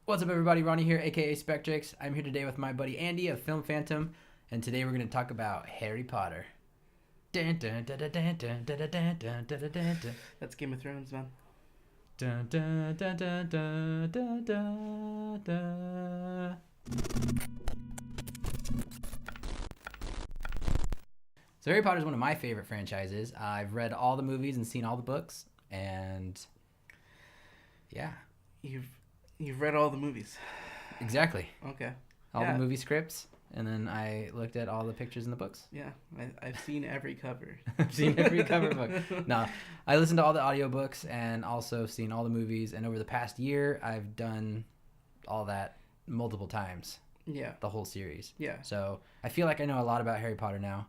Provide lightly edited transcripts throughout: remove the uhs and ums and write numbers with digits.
What's up, everybody? Ronnie here, aka SPECTRIIX. I'm here today with my buddy Andy of FilmPhantom, and today we're going to talk about Harry Potter. Dun, dun, dun, dun, dun, dun, dun, dun, dun, dun, dun, dun. That's Game of Thrones, man. Dun, dun, dun, dun, dun, dun, dun, dun. So Harry Potter is one of my favorite franchises. I've read all the movies and seen all the books, and yeah, You've read all the movies. exactly. Okay. All Yeah. the movie scripts, and then I looked at all the pictures in the books. Yeah, I've seen every cover. I've seen every cover book. No, I listened to all the audiobooks and also seen all the movies. And over the past year, I've done all that multiple times, Yeah. the whole series. Yeah. So I feel like I know a lot about Harry Potter now.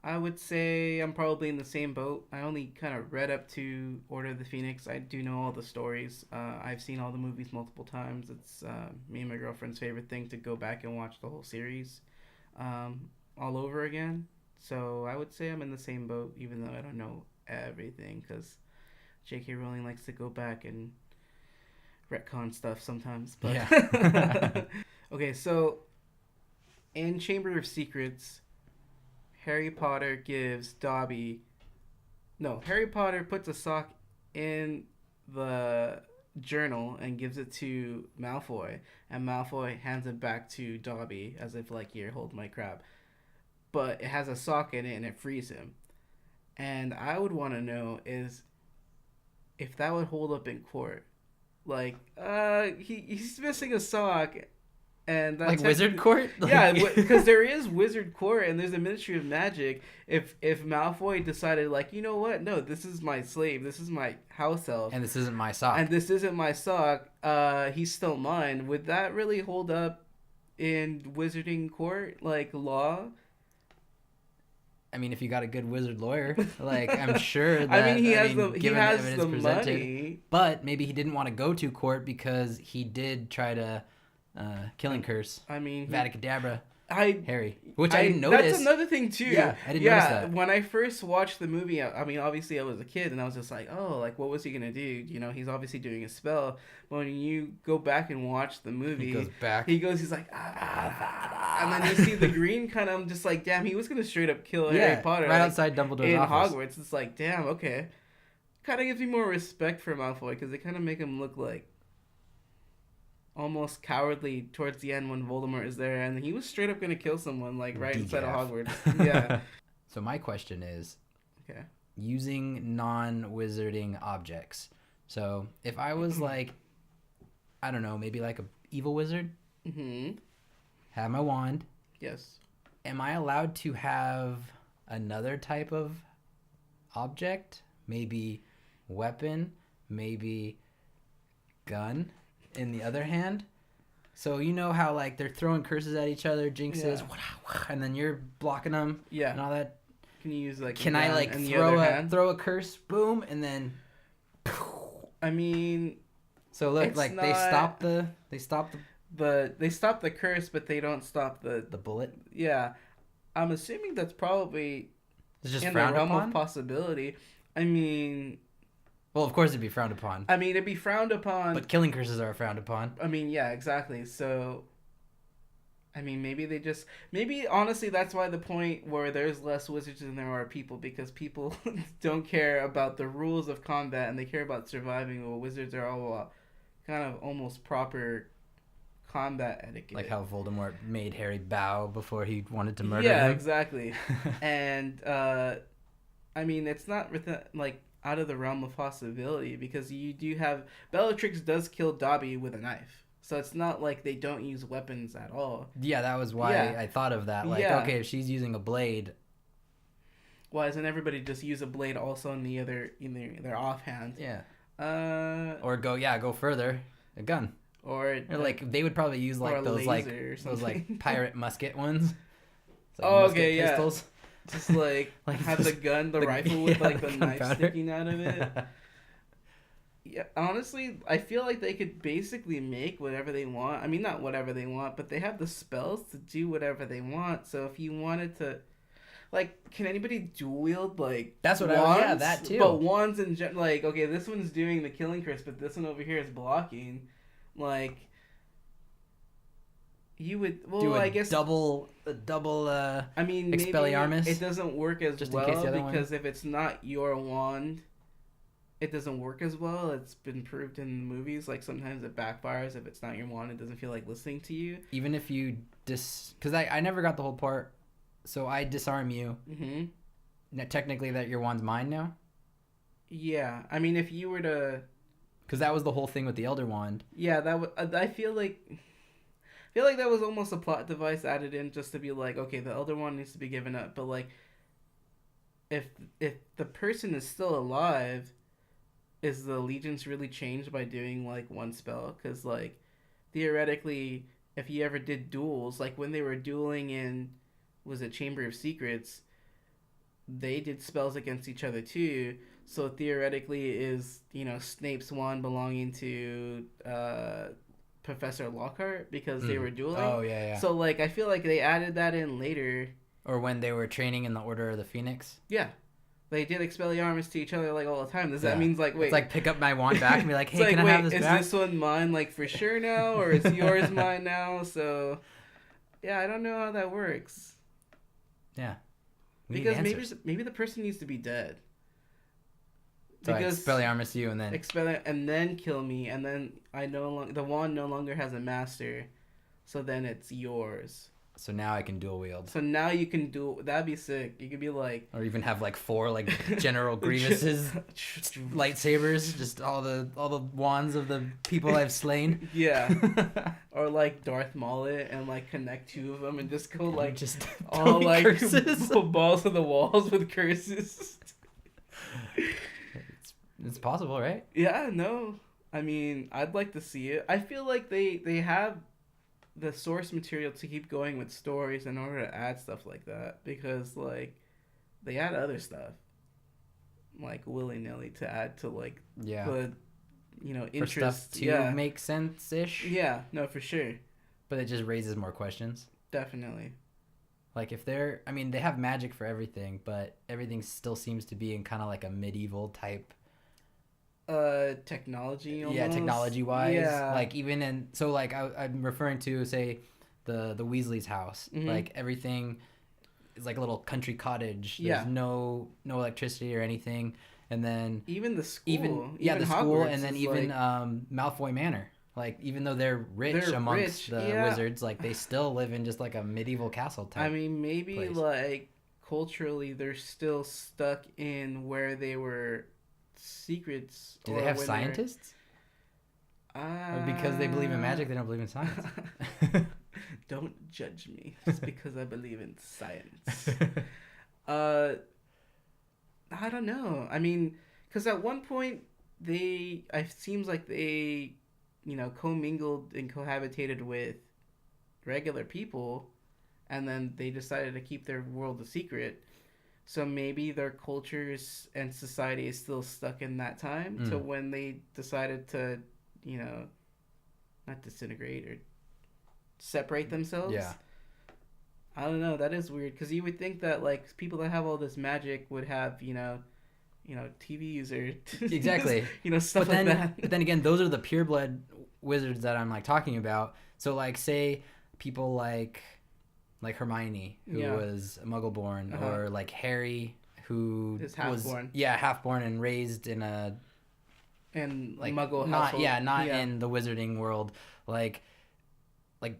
I would say I'm probably in the same boat. I only kind of read up to Order of the Phoenix. I do know all the stories. I've seen all the movies multiple times. It's me and my girlfriend's favorite thing to go back and watch the whole series all over again. So I would say I'm in the same boat, even though I don't know everything, because J.K. Rowling likes to go back and retcon stuff sometimes. But Yeah. Okay, so in Chamber of Secrets, Harry Potter gives Dobby... No, Harry Potter puts a sock in the journal and gives it to Malfoy, and Malfoy hands it back to Dobby as if, like, here, hold my crap. But it has a sock in it and it frees him. And I would want to know is if that would hold up in court. Like, he's missing a sock, and that's Like Wizard Court? Yeah, because there is Wizard Court and there's a Ministry of Magic. If Malfoy decided, like, you know what? No, this is my slave. This is my house elf. And this isn't my sock. And this isn't my sock. He's still mine. Would that really hold up in Wizarding Court, like, law? I mean, if you got a good wizard lawyer, like, I'm sure that... I mean, he has given the evidence the presented, money. But maybe he didn't want to go to court because he did try to killing curse. I mean, Vadakadabra. I Harry, which I didn't notice. That's another thing too. Yeah, I didn't notice that. When I first watched the movie, I mean, obviously I was a kid, and I was just like, oh, like, what was he gonna do? You know, he's obviously doing a spell. But when you go back and watch the movie, He goes back. He's like, and then you see the green kind of, I'm just like, damn, he was gonna straight up kill Harry Potter right like, outside Dumbledore's in office. Hogwarts. It's like, damn, okay. Kind of gives me more respect for Malfoy because they kind of make him look like almost cowardly towards the end when Voldemort is there, and he was straight up gonna kill someone like right inside of Hogwarts. Yeah. So my question is, okay, using non-wizarding objects. So if I was like, I don't know, maybe like a evil wizard, have my wand. Yes. Am I allowed to have another type of object? Maybe weapon, maybe gun in the other hand? So you know how, like, they're throwing curses at each other, jinxes, and then you're blocking them, Yeah. and all that. Can you use like? Can I like throw a curse, boom, and then? I mean, So look, it's like not... they stop the they stop the curse, but they don't stop the bullet. Yeah, I'm assuming that's probably It's just in the frowned realm upon. of possibility. I mean, Well, of course it'd be frowned upon. it'd be frowned upon. But killing curses are frowned upon. I mean, yeah, exactly. So, I mean, maybe honestly, that's why the point where there's less wizards than there are people, because people don't care about the rules of combat and they care about surviving. Well, wizards are all kind of almost proper combat etiquette. Like how Voldemort made Harry bow before he wanted to murder him. Yeah, exactly. And, I mean, it's not like out of the realm of possibility because you do have... Bellatrix does kill Dobby with a knife. So it's not like they don't use weapons at all. Yeah, that was why I thought of that. Like, okay, if she's using a blade... Why doesn't everybody just use a blade also in their offhand? Yeah. Or go further. A gun. Or like, they would probably use like those like pirate musket ones. Like okay, pistols. Yeah. Just like have the gun, the rifle with like the knife sticking out of it. Yeah, honestly, I feel like they could basically make whatever they want. I mean, not whatever they want, but they have the spells to do whatever they want. So if you wanted to, like, can anybody dual wield, like, that's what wands? Yeah, that too. But wands in like, okay, this one's doing the killing curse, but this one over here is blocking. Like, you would, Do well, a I guess, double I mean, maybe Expelliarmus it doesn't work as just in case well the other because one. if it's not your wand, it doesn't work as well. It's been proved in the movies. Like sometimes it backfires if it's not your wand. It doesn't feel like listening to you. Even if you because I never got the whole part, so I disarm you. Mm-hmm. Now, technically, that your wand's mine now. Yeah, I mean, if you were to, Because that was the whole thing with the Elder Wand. yeah, that would. I feel like that was almost a plot device added in just to be like, okay, the Elder Wand needs to be given up. But like, if if the person is still alive, is the allegiance really changed by doing like one spell? Because like, theoretically, if you ever did duels, like when they were dueling in, was it Chamber of Secrets? They did spells against each other too. So theoretically, is Snape's wand belonging to Professor Lockhart because they were dueling? Oh yeah, yeah. So like, I feel like they added that in later. Or when they were training in the Order of the Phoenix. Yeah, they did Expelliarmus to each other like all the time. Does that mean like, wait? It's like pick up my wand back and be like, hey, like, can I have this is back? this one mine like for sure now, or is yours mine now? So yeah, I don't know how that works. Yeah. Because maybe the person needs to be dead. So because Expelliarmus you and then and then kill me, and then the wand no longer has a master, so then it's yours. So now I can dual wield. So now you can do. That'd be sick. You could be like, or even have like 4 like General Grievous's lightsabers, just all the wands of the people I've slain. Yeah. Or like Darth Maul it and like connect 2 of them and just go like just all like curses. balls to the walls with curses. It's possible, right? Yeah, no. I mean, I'd like to see it. I feel like they have the source material to keep going with stories in order to add stuff like that, because like they add other stuff like willy-nilly to add to like the interest for stuff to make sense-ish. Yeah, no, for sure. But it just raises more questions. Definitely. Like if they have magic for everything, but everything still seems to be in kind of like a medieval type technology almost. Yeah, technology wise. Yeah. Like even in I'm referring to say the Weasley's house. Mm-hmm. Like everything is like a little country cottage. There's Yeah. no electricity or anything. And then even the school. Even the Hogwarts school, and then even like, Malfoy Manor. Like even though they're rich amongst the wizards, like they still live in just like a medieval castle type. I mean, maybe place. like culturally they're still stuck in where they were secrets. Do they have scientists? Or because they believe in magic, they don't believe in science? Don't judge me just because I believe in science. I don't know. I mean, because at one point it seems like they, commingled and cohabitated with regular people, and then they decided to keep their world a secret. So maybe their cultures and society is still stuck in that time to when they decided to, not disintegrate or separate themselves. Yeah. I don't know. That is weird because you would think that like people that have all this magic would have, TVs or exactly, stuff like that. But then again, those are the pureblood wizards that I'm like talking about. So like, say people like Hermione, who was Muggle-born, or like Harry, who is half-born. Half-born and raised in a like Muggle household. Not in the wizarding world. Like,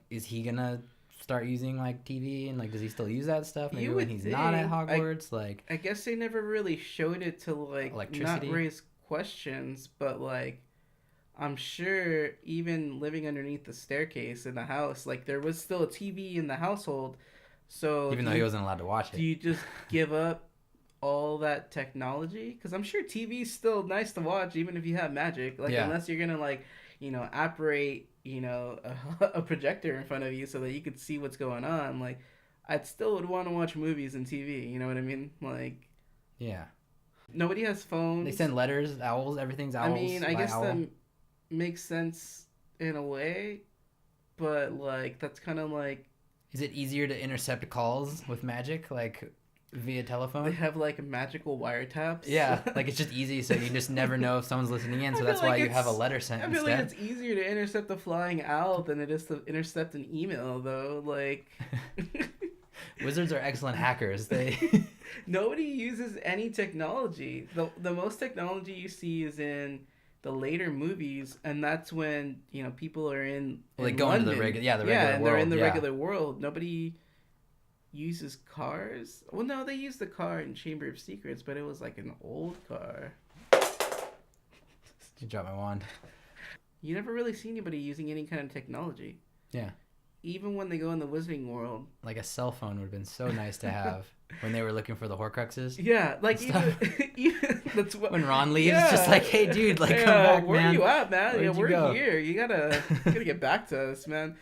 is he gonna start using like TV and like does he still use that stuff? Maybe when he's not at Hogwarts. I guess they never really showed it to like electricity. Not raise questions, but like I'm sure even living underneath the staircase in the house, like there was still a TV in the household. So even though he wasn't allowed to watch it, do you just give up all that technology? Because I'm sure TV's still nice to watch even if you have magic. Like unless you're gonna like operate a projector in front of you so that you could see what's going on. Like I'd still would want to watch movies and TV. You know what I mean? Like yeah. Nobody has phones. They send letters, owls. Everything's owls. I mean, I guess owl. that makes sense in a way, but like that's kind of like. Is it easier to intercept calls with magic? Like, via They telephone. have like magical wiretaps. Yeah, like it's just easy, so you just never know if someone's listening in. So I that's feel why like you have a it's- letter sent I feel instead. like it's easier to intercept a flying owl than it is to intercept an email, though. Like, Wizards are excellent hackers. They nobody uses any technology. The most technology you see is in the later movies, and that's when people are in they go into the London. regular regular and world. they're in the yeah. regular world. Nobody uses cars. Well, no, they used the car in Chamber of Secrets, but it was like an old car. You dropped my wand. You never really see anybody using any kind of technology. Yeah. Even when they go in the Wizarding World. Like a cell phone would have been so nice to have when they were looking for the Horcruxes. Yeah, like Stuff. even that's what When Ron leaves, Yeah. just like, hey, dude, like, Hey, come back, where man. are you at, man? Where'd Yeah, you we're go? here. You gotta get back to us, man.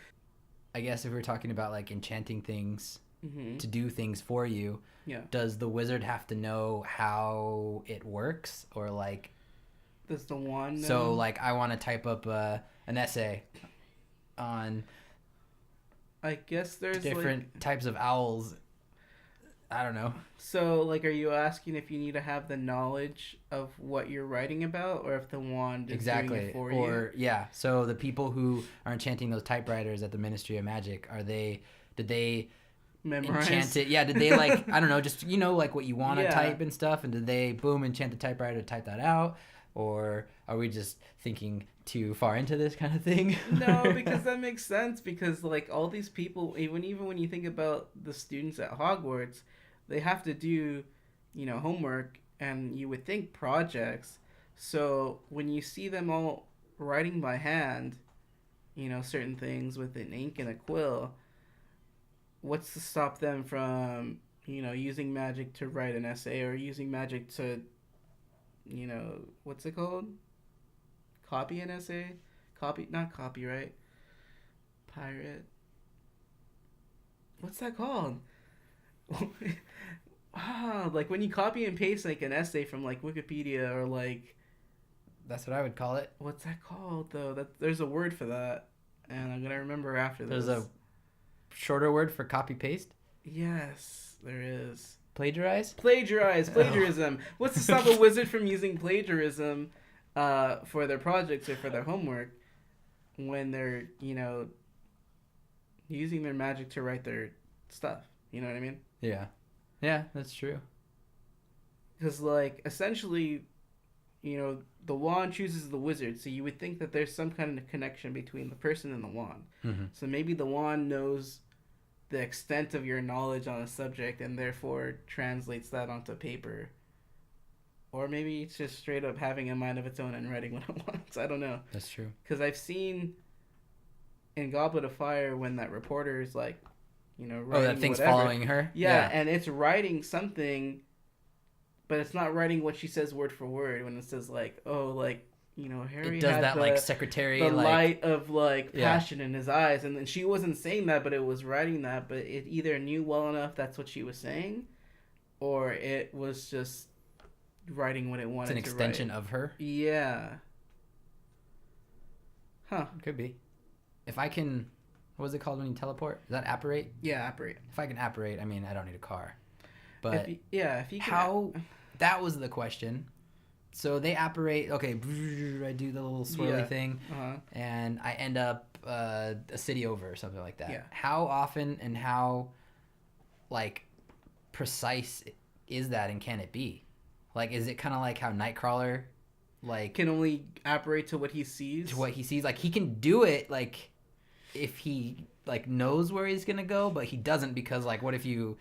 I guess if we're talking about like enchanting things Mm-hmm. to do things for you, Yeah. does the wizard have to know how it works, or like? Does the wand know? So like, I want to type up an essay on I guess there's different types of owls. I don't know. So like, are you asking if you need to have the knowledge of what you're writing about, or if the wand is doing it for you? Or yeah. So the people who are enchanting those typewriters at the Ministry of Magic, did they Memorize. enchant it? Yeah, did they like, I don't know, just like what you want to Yeah. type and stuff, and did they boom enchant the typewriter to type that out? Or are we just thinking too far into this kind of thing? No, because that makes sense, because like all these people, even when you think about the students at Hogwarts, they have to do homework, and you would think projects. So when you see them all writing by hand, certain things with an ink and a quill, what's to stop them from using magic to write an essay, or using magic to what's it called, copy an essay, not copyright, pirate, what's that called? Like when you copy and paste like an essay from like Wikipedia, or like, That's what I would call it. what's that called though? There's a word for that, and I'm gonna remember after this. There's a shorter word for copy paste. Yes, there is. Plagiarize. Plagiarism. What's to stop a wizard from using plagiarism for their projects or for their homework when they're using their magic to write their stuff? You know what I mean? Yeah, that's true. Because like essentially, the wand chooses the wizard, so you would think that there's some kind of connection between the person and the wand. Mm-hmm. So maybe the wand knows the extent of your knowledge on a subject, and therefore translates that onto paper. Or maybe it's just straight up having a mind of its own and writing what it wants. I don't know. That's true. Because I've seen in Goblet of Fire when that reporter is like, writing that thing's whatever. following her? Yeah, and it's writing something, but it's not writing what she says word for word. When it says like, Harry It does had that the, like secretary the like light of like Yeah. passion in his eyes, and then she wasn't saying that, but it was writing that. But it either knew well enough that's what she was saying, or it was just writing what it wanted. it's an to extension write. of her. Yeah. Huh. Could be. If I can, what was it called when you teleport? Is that apparate? Yeah, apparate. If I can apparate, I mean I don't need a car. But if you can, how? That was the question. So they apparate. Okay, I do the little swirly Yeah. thing, Uh-huh. and I end up a city over or something like that. Yeah. How often and how, like, precise is that, and can it be? Like, is it kind of like how Nightcrawler, like, Can only apparate to what he sees. to what he sees? Like, he can do it, like, if he like knows where he's gonna go, but he doesn't because, like, what if you,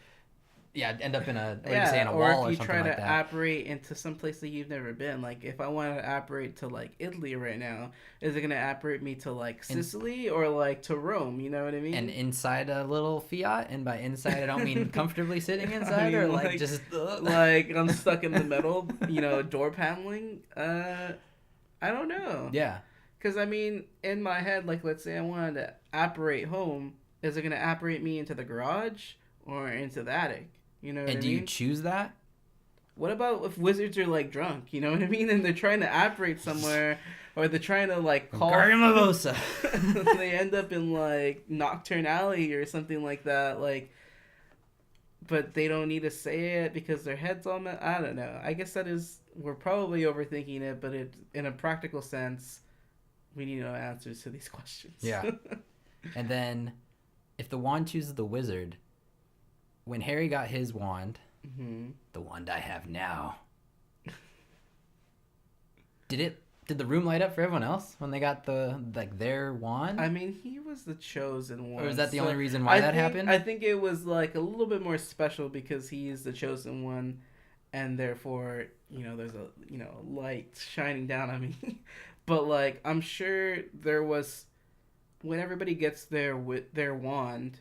end up in a, like you say, in a or wall if or you something try like to that. apparate into some place that you've never been. Like if I wanted to apparate to like Italy right now, is it gonna apparate me to like Sicily or like to Rome? You know what I mean? And inside a little Fiat, and by inside I don't mean comfortably sitting inside, mean, or like, like- just like I'm stuck in the metal, door paneling. I don't know. yeah. Because I mean, in my head, like let's say I wanted to apparate home, is it gonna apparate me into the garage or into the attic? You know what And I do mean? you choose that? What about if wizards are like drunk? You know what I mean? And they're trying to apparate somewhere, or they're trying to like call. Garimosa. They end up in like Nocturne Alley or something like that. Like, but they don't need to say it because their head's all I don't know. I guess we're probably overthinking it, but in a practical sense, we need no answers to these questions. Yeah. And then, if the wand chooses the wizard, when Harry got his wand, the wand I have now, did the room light up for everyone else when they got their wand? I mean, he was the chosen one. Or is that the only reason why that happened? I think it was like a little bit more special because he is the chosen one, and therefore, there's a light shining down on me. But like, I'm sure there was, when everybody gets their wand,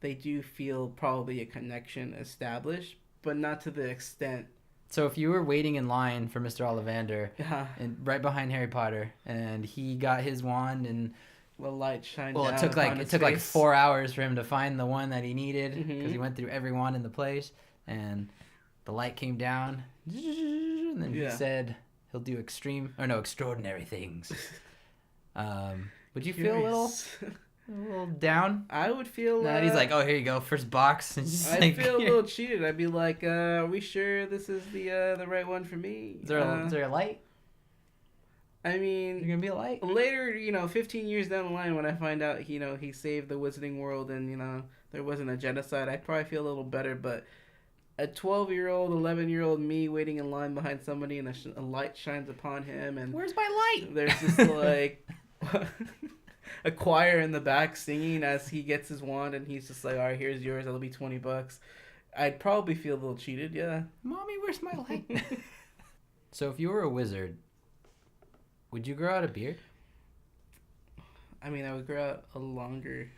they do feel probably a connection established, but not to the extent. So if you were waiting in line for Mr. Ollivander, and right behind Harry Potter, and he got his wand and the light shined. Well, down it took like 4 hours for him to find the one that he needed because he went through every wand in the place, and the light came down, and then he said he'll do extraordinary things. Would you feel a little down? I would feel. He's like, oh, here you go, first box. I'd feel a little cheated. I'd be like, are we sure this is the right one for me? Is there a light? I mean, you're gonna be a light later. 15 years down the line, when I find out, he saved the Wizarding World, and there wasn't a genocide, I'd probably feel a little better. But a 12-year-old, 11-year-old me waiting in line behind somebody, and a light shines upon him, and where's my light? There's this like a choir in the back singing as he gets his wand, and he's just like, all right, here's yours, that'll be $20. I'd probably feel a little cheated. Yeah, Mommy, where's my light? So if you were a wizard, would you grow out a beard? I mean, I would grow out a longer,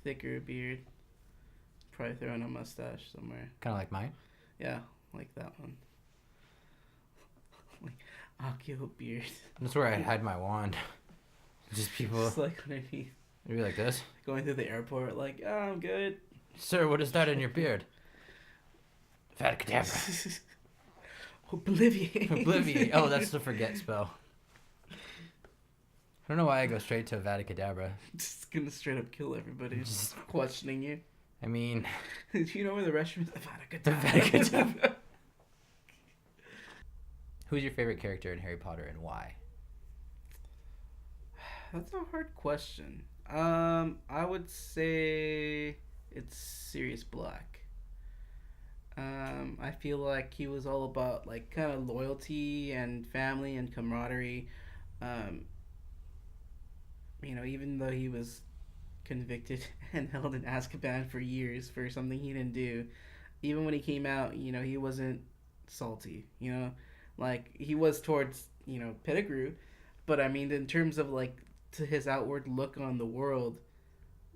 thicker beard. Probably throw in a mustache somewhere. Kind of like mine? Yeah, like that one. Like, Akio beard. That's where I'd hide my wand. Just people. Just like underneath. Maybe like this? Going through the airport, like, oh, I'm good. Sir, what is that in your beard? Vadacadabra. Obliviate. Obliviate. Oh, that's the forget spell. I don't know why I go straight to Vadacadabra. Just gonna straight up kill everybody. Just questioning you. I mean... Do you know where the restroom is? Vadacadabra. Who's your favorite character in Harry Potter and why? That's a hard question. I would say it's Sirius Black. I feel like he was all about like kind of loyalty and family and camaraderie. Even though he was convicted and held in Azkaban for years for something he didn't do, even when he came out, he wasn't salty. Like he was towards Pettigrew, but I mean in terms of like to his outward look on the world,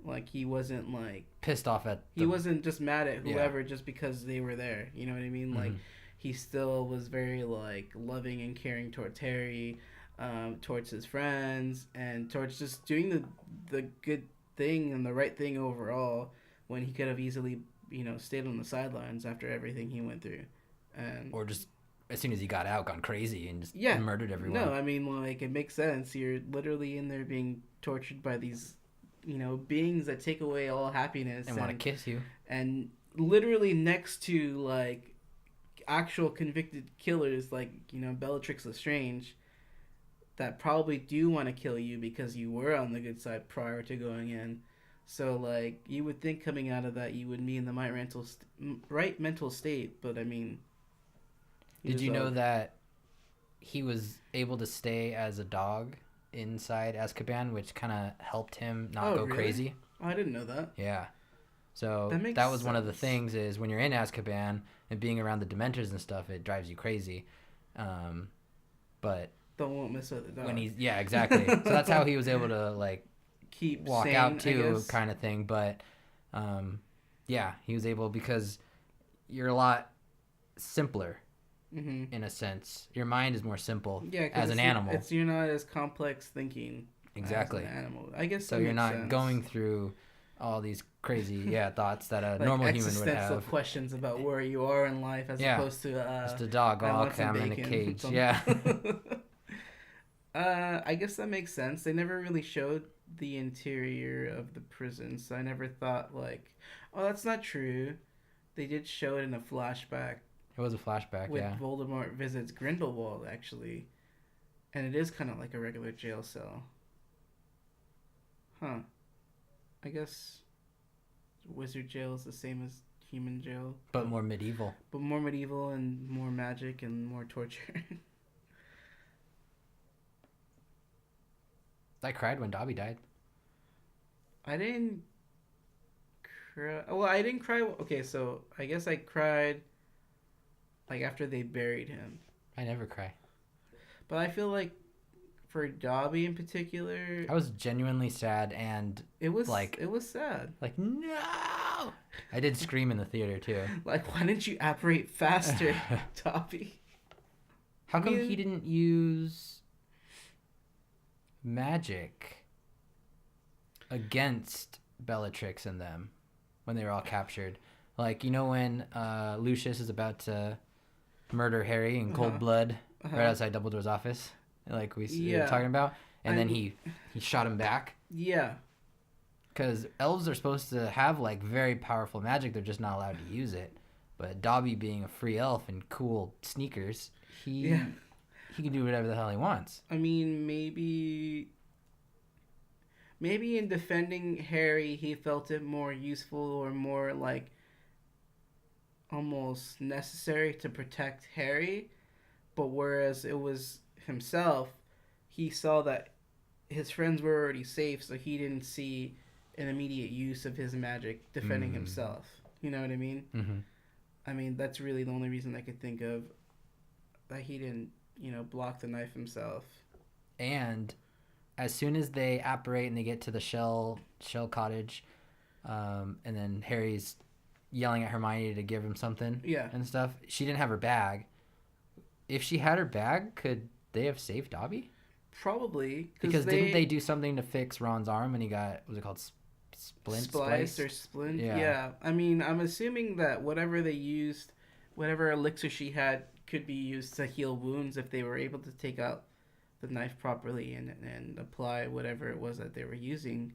like he wasn't like pissed off at he wasn't just mad at whoever just because they were there, you know what I mean? Like he still was very like loving and caring towards Harry, towards his friends, and towards just doing the good thing and the right thing overall, when he could have easily stayed on the sidelines after everything he went through, and or just as soon as he got out, gone crazy and just murdered everyone. No, I mean, like, it makes sense. You're literally in there being tortured by these, beings that take away all happiness. And want to kiss you. And literally next to, like, actual convicted killers, like, Bellatrix Lestrange, that probably do want to kill you because you were on the good side prior to going in. So, like, you would think coming out of that you would be in the right mental state, but, I mean... Did you know that he was able to stay as a dog inside Azkaban, which kind of helped him not go crazy? Oh, I didn't know that. Yeah. So that was one of the things is when you're in Azkaban and being around the Dementors and stuff, it drives you crazy. But don't mess with the dog. When exactly. So that's how he was able to like keep walk sane, out too, kind of thing. But he was able because you're a lot simpler. Mm-hmm. In a sense, your mind is more simple as an animal. You're not as complex thinking. Exactly. As an animal, I guess. So you're not going through all these crazy thoughts that a like normal human would have. Existential questions about where you are in life, as opposed to just a dog. Oh, I'm in a cage. Yeah. I guess that makes sense. They never really showed the interior of the prison, so I never thought like, oh, that's not true. They did show it in a flashback It was a flashback, with yeah. Voldemort visits Grindelwald, actually. And it is kind of like a regular jail cell. Huh. I guess wizard jail is the same as human jail. But more medieval. But more medieval and more magic and more torture. I cried when Dobby died. I didn't cry. Well, I didn't cry. Okay, so I guess I cried like after they buried him. I never cry. But I feel like for Dobby in particular, I was genuinely sad and it was sad. like no. I did scream in the theater too. Like, why didn't you apparate faster, Dobby? How come he didn't use magic against Bellatrix and them when they were all captured? Like, you know when Lucius is about to murder Harry in cold blood right outside Dumbledore's office, like we were talking about, and then he shot him back. Yeah. Because elves are supposed to have like very powerful magic, they're just not allowed to use it. But Dobby, being a free elf and cool sneakers, he can do whatever the hell he wants. I mean, maybe in defending Harry, he felt it more useful or more like almost necessary to protect Harry. But whereas it was himself, he saw that his friends were already safe, so he didn't see an immediate use of his magic defending himself. You know what I mean? Mm-hmm. I mean, that's really the only reason I could think of that he didn't, block the knife himself. And as soon as they apparate and they get to the shell cottage, and then Harry's yelling at Hermione to give him something and stuff, she didn't have her bag. If she had her bag, could they have saved Dobby? Probably. Because didn't they do something to fix Ron's arm when he got, was it called Splice or splint? Yeah. I mean, I'm assuming that whatever they used, whatever elixir she had, could be used to heal wounds if they were able to take out the knife properly and apply whatever it was that they were using.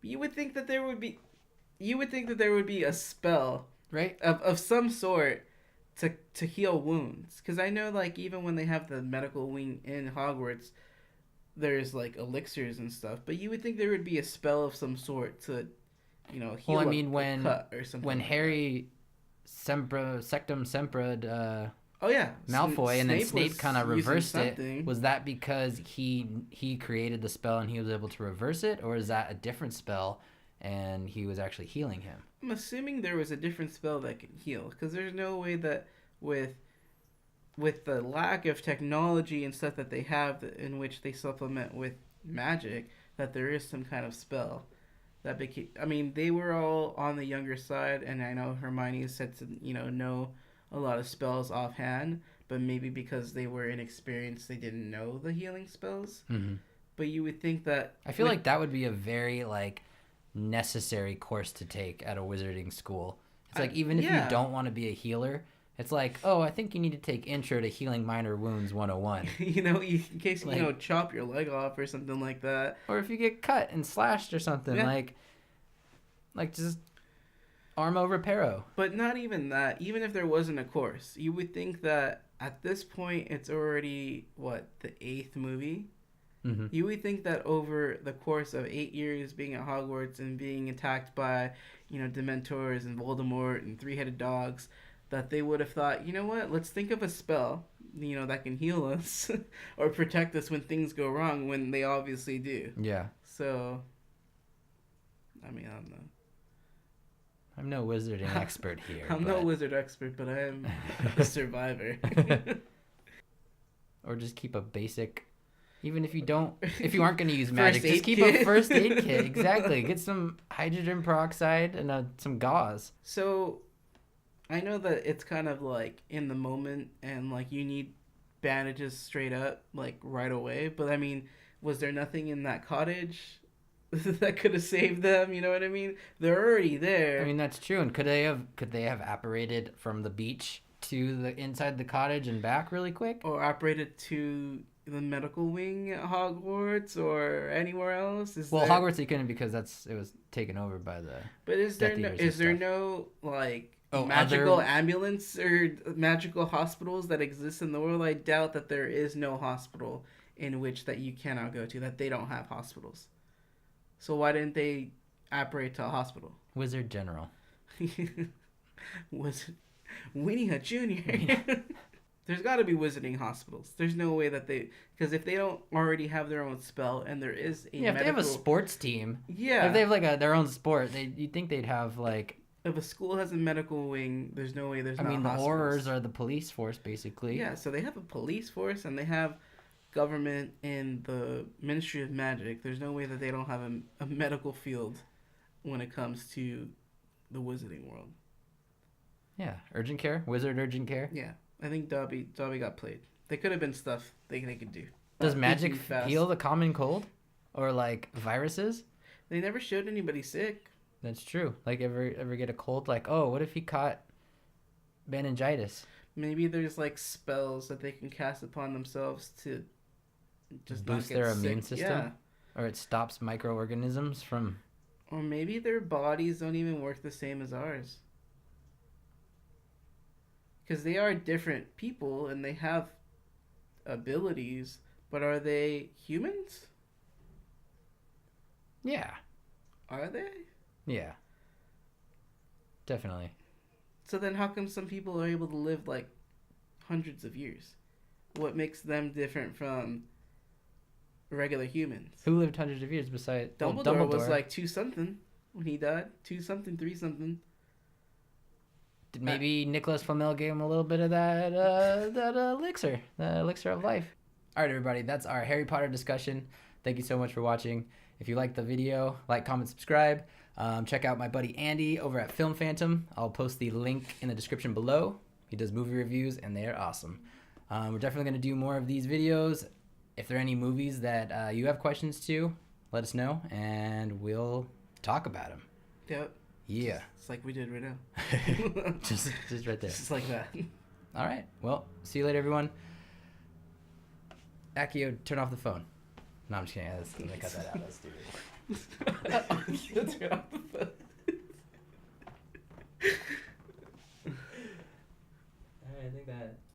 You would think that there would be a spell, right, of some sort to heal wounds. Because I know, like, even when they have the medical wing in Hogwarts, there's like elixirs and stuff. But you would think there would be a spell of some sort to, heal a cut or something. When Harry Sectum Sempra'd Malfoy, and then Snape kind of reversed it. Was that because he created the spell and he was able to reverse it, or is that a different spell and he was actually healing him? I'm assuming there was a different spell that can heal, because there's no way that with the lack of technology and stuff that they have in which they supplement with magic, that there is some kind of spell that became. I mean, they were all on the younger side, and I know Hermione is said to know a lot of spells offhand, but maybe because they were inexperienced, they didn't know the healing spells. Mm-hmm. But you would think that... I feel like that would be a very, like, necessary course to take at a wizarding school. It's like, even if you don't want to be a healer, it's like, oh, I think you need to take Intro to Healing Minor Wounds 101. In case, like, chop your leg off or something like that. Or if you get cut and slashed or something, like just... Armo Reparo. But not even that. Even if there wasn't a course, you would think that at this point it's already, the 8th movie? Mm-hmm. You would think that over the course of 8 years being at Hogwarts and being attacked by, Dementors and Voldemort and three-headed dogs, that they would have thought, you know what, let's think of a spell, that can heal us or protect us when things go wrong, when they obviously do. Yeah. So, I mean, I don't know. I'm no wizarding expert here. I'm no wizard expert, but I am a survivor. Or just keep a basic, even if you aren't going to use magic, just keep a first aid kit. Exactly. Get some hydrogen peroxide and some gauze. So, I know that it's kind of like in the moment and like you need bandages straight up, like right away. But I mean, was there nothing in that cottage that could have saved them? You know what I mean? They're already there. I mean, that's true. And could they have apparated from the beach to the inside the cottage and back really quick? Or apparated to the medical wing at Hogwarts or anywhere else? Hogwarts they couldn't, because it was taken over by the. But is there no like magical other... ambulance or magical hospitals that exist in the world, I doubt that there is no hospital in which that you cannot go to, that they don't have hospitals. So why didn't they operate to a hospital? Wizard General. Was Winnie a Junior? There's got to be wizarding hospitals. There's no way that they... Because if they don't already have their own spell and there is a if they have a sports team. Yeah. If they have like their own sport, you'd think they'd have like... If a school has a medical wing, there's no way there's not the hospitals. horrors are the police force, basically. Yeah, so they have a police force and they have government and the Ministry of Magic. There's no way that they don't have a medical field when it comes to the wizarding world. Yeah, urgent care, wizard urgent care. Yeah, I think Dobby got played. They could have been stuff they could do. Does magic heal the common cold, or like viruses? They never showed anybody sick. That's true. Like ever get a cold? Like, oh, what if he caught meningitis? Maybe there's like spells that they can cast upon themselves to just boost not get their sick. immune system. Yeah. Or it stops microorganisms from... Or maybe their bodies don't even work the same as ours. Because they are different people and they have abilities, but are they humans? Yeah. Are they? Yeah. Definitely. So then how come some people are able to live like hundreds of years? What makes them different from regular humans? Who lived hundreds of years besides Dumbledore was like 2-something when he died. 2-something, 3-something. Did maybe Nicholas Flamel gave him a little bit of that elixir, the elixir of life. All right, everybody, that's our Harry Potter discussion. Thank you so much for watching. If you liked the video, like, comment, subscribe. Check out my buddy Andy over at FilmPhantom. I'll post the link in the description below. He does movie reviews, and they are awesome. We're definitely going to do more of these videos. If there are any movies that you have questions to, let us know, and we'll talk about them. Yep. Yeah. It's like we did right now. just right there. Just like that. All right. Well, see you later, everyone. Akio, turn off the phone. No, I'm just kidding. I'm going to cut that out. That's stupid. Turn off the phone.